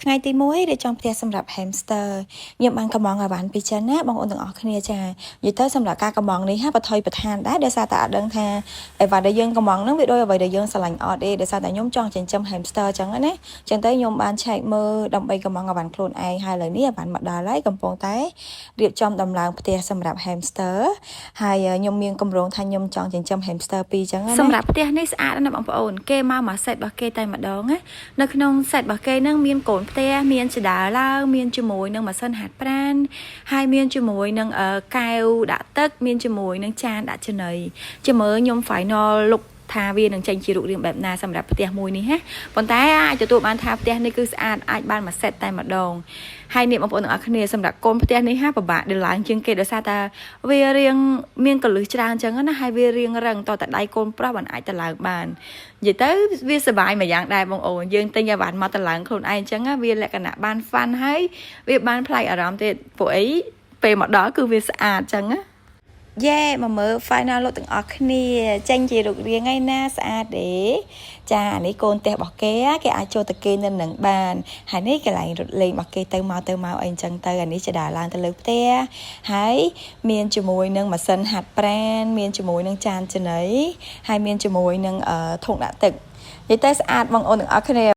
ថ្ងៃទី1ដែលចង់ផ្ទះសម្រាប់ hamster ខ្ញុំបានកំងឲ្យបានពីចិនណាបងប្អូនទាំងអស់គ្នាចានិយាយទៅសម្រាប់ការកំងនេះបថុយបន្តានដែរដោយសារតែអត់ដឹងថាអីវ៉ាដែលយើងកំងហ្នឹងវាដូចអ្វីដែលយើងស្រឡាញ់អត់ទេដោយសារតែខ្ញុំចង់ចិញ្ចឹម hamster ចឹងណាចឹងទៅខ្ញុំបានឆែកមើលដើម្បីកំងឲ្យបានខ្លួនឯងហើយឥឡូវនេះបានមកដល់ហើយកំពុងតែរៀបចំដំឡើងផ្ទះសម្រាប់ hamster ហើយខ្ញុំមានកម្រងថាខ្ញុំចង់ចិញ្ចឹម hamster 2ចឹងណាសម្រាប់ផ្ទះនេះស្អាតណាស់បងប្អូនគេមកមួយ set របស់គេតែម្ដងណានៅក្នុង set របស់គេហ្នឹងមានកូនផ្ទះមានចដាឡើងមានជាមួយនឹងម៉ាស៊ីនហាត់ប្រាណហើយមានជាមួយនឹងកែវដាក់ទឹកមានជាមួយនឹងចានដាក់ចំណីចាំមើលខ្ញុំ final look ថាវានឹងចេញជារូបរាងបែបណាសម្រាប់ផ្ទះមួយនេះណាប៉ុន្តែអាចទទួលបានថាផ្ទះនេះគឺស្អាតអាចបានមួយ set តែម្ដងហើយនេះបងប្អូនទាំងអស់គ្នាសម្រាប់កូនផ្ទះនេះពិបាកដឡើងជាងគេដោយសារតែវារៀងមានកលឹះច្រើនអញ្ចឹងណាហើយវារៀងរឹងតតែដៃកូនប្រុសបានអាចដឡើងបាននិយាយទៅវាសុបាយមួយយ៉ាងដែរបងប្អូនយើងទិញឲ្យបានមកដឡើងខ្លួនឯងអញ្ចឹងវាលក្ខណៈបាន fun ហើយវាបានប្លែកអារម្មណ៍ទៀតពួកអីពេលមកដល់គឺវាស្អាតអញ្ចឹងណាយេមកមើល final look ទាំងអស់គ្នាចេញជារូបរាងហើយណាស្អាតទេចានេះកូនផ្ទះរបស់គេអាចចូលទៅគេនៅនឹងបានហើយនេះកន្លែងរត់លេងរបស់គេទៅមកអីអញ្ចឹងទៅអានេះចដាឡើងទៅលើផ្ទះហើយមានជាមួយនឹងម៉ាស៊ីនហាត់ប្រាណមានជាមួយនឹងចានចំណីហើយមានជាមួយនឹងធុងដាក់ទឹកនិយាយទៅស្អាតបងប្អូនទាំងអស់គ្នា